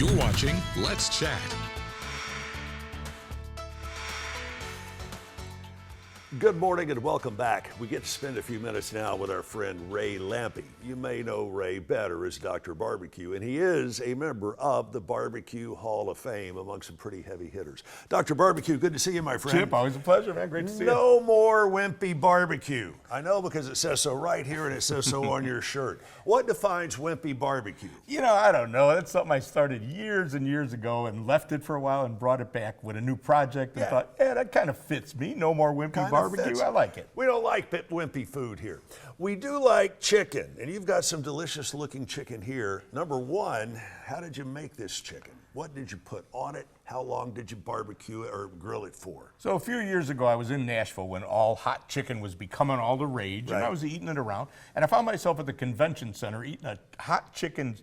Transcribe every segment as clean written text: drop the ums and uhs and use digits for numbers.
You're watching Let's Chat. Good morning and welcome back. We get to spend a few minutes now with our friend Ray Lampe. You may know Ray better as Dr. Barbecue, and he is a member of the Barbecue Hall of Fame among some pretty heavy hitters. Dr. Barbecue, good to see you, my friend. Chip, always a pleasure, man. Great to see you. No more wimpy barbecue. I know because it says so right here and it says so on your shirt. What defines wimpy barbecue? You know, I don't know. That's something I started years and years ago and left it for a while and brought it back with a new project and thought, yeah, that kind of fits me. No more wimpy barbecue. I like it. We don't like wimpy food here. We do like chicken, and you've got some delicious looking chicken here. Number one, how did you make this chicken? What did you put on it? How long did you barbecue it or grill it for? So a few years ago, I was in Nashville when all hot chicken was becoming all the rage, and I was eating it around, and I found myself at the convention center eating a hot chicken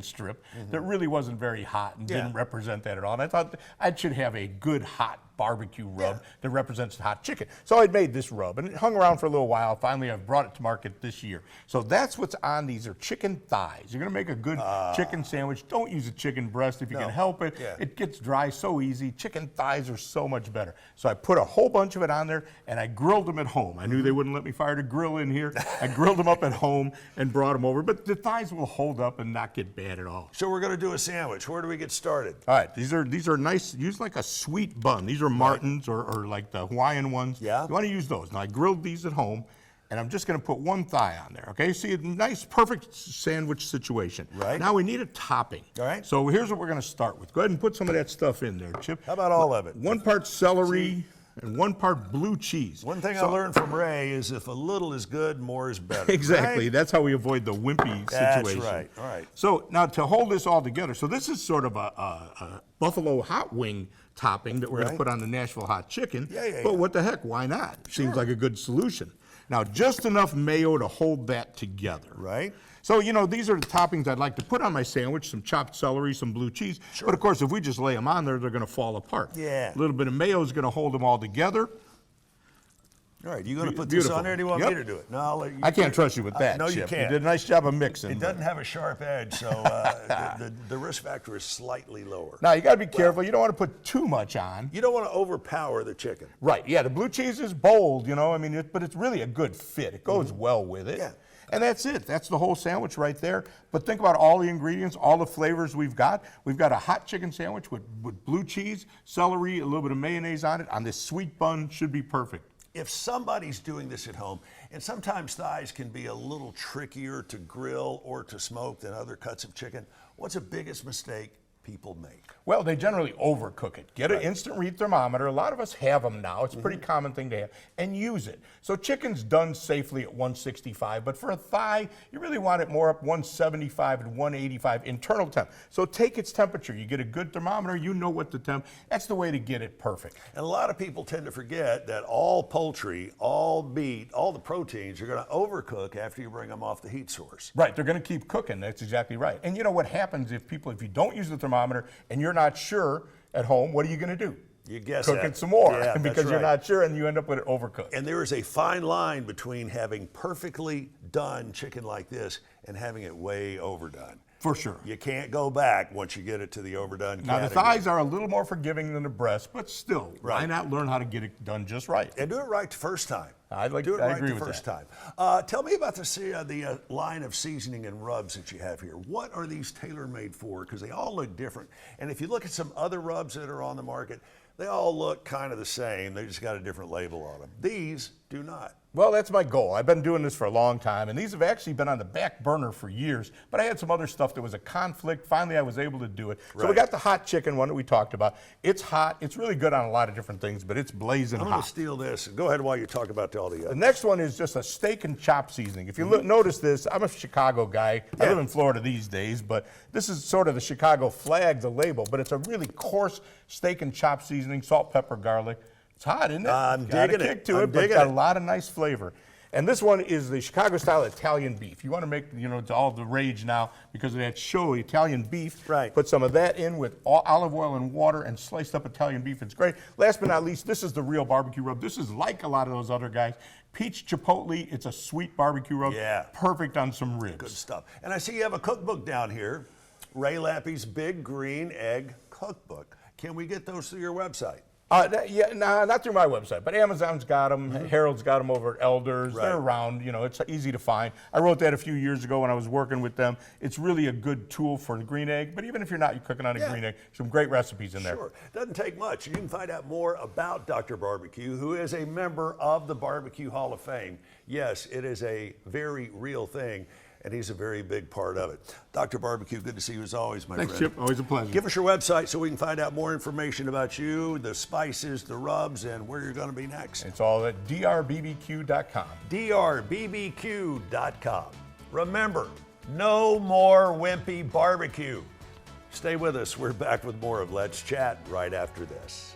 strip that really wasn't very hot and didn't represent that at all. And I thought I should have a good hot barbecue rub that represents the hot chicken. So I'd made this rub, and it hung around for a little while. Finally, I've brought it to market this year. So that's what's on these are chicken thighs. You're gonna make a good chicken sandwich. Don't use a chicken breast if you can help it. It gets dry so easy. Chicken thighs are so much better. So I put a whole bunch of it on there, and I grilled them at home. I knew they wouldn't let me fire the grill in here. I grilled them up at home and brought them over, but the thighs will hold up and not get bad at all. So we're gonna do a sandwich. Where do we get started? All right, these are nice. Use like a sweet bun. These are Martins or like the Hawaiian ones. Yeah. You want to use those. Now I grilled these at home, and I'm just going to put one thigh on there. Okay, see a nice, perfect sandwich situation. Right. Now we need a topping. All right. So here's what we're going to start with. Go ahead and put some of that stuff in there, Chip. How about all of it? 1 part celery and 1 part blue cheese. One thing I learned from Ray is if a little is good, more is better. Exactly. Right? That's how we avoid the wimpy situation. That's right. All right. So now to hold this all together, so this is sort of a buffalo hot wing topping that we're going to put on the Nashville hot chicken. But what the heck? Why not? Seems like a good solution. Now, just enough mayo to hold that together. Right. So, you know, these are the toppings I'd like to put on my sandwich, some chopped celery, some blue cheese. But of course, if we just lay them on there, they're going to fall apart. Yeah. A little bit of mayo is going to hold them all together. All right, you going to put this on there, or do you want me to do it? No, I'll let you. I can't trust you with that, no, you Chip. can't. You did a nice job of mixing. It doesn't have a sharp edge, so the risk factor is slightly lower. Now, you got to be careful. You don't want to put too much on. You don't want to overpower the chicken. Right, yeah, the blue cheese is bold, you know, I mean, but it's really a good fit. It goes well with it. Yeah. And that's it. That's the whole sandwich right there. But think about all the ingredients, all the flavors we've got. We've got a hot chicken sandwich with blue cheese, celery, a little bit of mayonnaise on it. On this sweet bun, should be perfect. If somebody's doing this at home, and sometimes thighs can be a little trickier to grill or to smoke than other cuts of chicken, what's the biggest mistake people make? Well, they generally overcook it. Get an instant read thermometer. A lot of us have them now. It's a pretty common thing to have. And use it. So chicken's done safely at 165, but for a thigh, you really want it more up 175 and 185 internal temp. So take its temperature. You get a good thermometer, you know what the temp. That's the way to get it perfect. And a lot of people tend to forget that all poultry, all meat, all the proteins are going to overcook after you bring them off the heat source. Right, they're going to keep cooking. That's exactly right. And you know what happens if you don't use the thermometer and you're not sure at home, what are you going to do? You guess Cook it some more because you're right. not sure and you end up with it overcooked. And there is a fine line between having perfectly done chicken like this and having it way overdone. For sure. You can't go back once you get it to the overdone Now, category. the thighs are a little more forgiving than the breast, but still, why not learn how to get it done just right? And do it right the first time. I agree the with first that. time. Tell me about the line of seasoning and rubs that you have here. What are these tailor-made for? Because they all look different. And if you look at some other rubs that are on the market, they all look kind of the same. They just got a different label on them. These do not. Well, that's my goal. I've been doing this for a long time, and these have actually been on the back burner for years, but I had some other stuff that was a conflict. Finally, I was able to do it. So we got the hot chicken one that we talked about. It's hot. It's really good on a lot of different things, but it's blazing hot. I'm going to steal this. Go ahead while you talk about all the others. The next one is just a steak and chop seasoning. If you notice this, I'm a Chicago guy. I live in Florida these days, but this is sort of the Chicago flag, the label, but it's a really coarse steak and chop seasoning, salt, pepper, garlic. It's hot, isn't it? I'm got digging a kick to it, but it's got a lot of nice flavor. And this one is the Chicago-style Italian beef. You want to make, it's all the rage now because of that show, Italian beef. Right. Put some of that in with olive oil and water and sliced up Italian beef. It's great. Last but not least, this is the real barbecue rub. This is like a lot of those other guys. Peach chipotle. It's a sweet barbecue rub. Yeah. Perfect on some ribs. Good stuff. And I see you have a cookbook down here. Ray Lampe's Big Green Egg Cookbook. Can we get those through your website? Yeah, nah, not through my website, but Amazon's got them. Harold's got them over at Elders. Right. They're around. You know, it's easy to find. I wrote that a few years ago when I was working with them. It's really a good tool for the green egg. But even if you're not cooking on a green egg, some great recipes in there. Sure, doesn't take much. You can find out more about Dr. Barbecue, who is a member of the Barbecue Hall of Fame. Yes, it is a very real thing, and he's a very big part of it. Dr. Barbecue, good to see you as always, my friend. Thanks, Chip. Always a pleasure. Give us your website so we can find out more information about you, the spices, the rubs, and where you're going to be next. It's all at drbbq.com. drbbq.com. Remember, no more wimpy barbecue. Stay with us. We're back with more of Let's Chat right after this.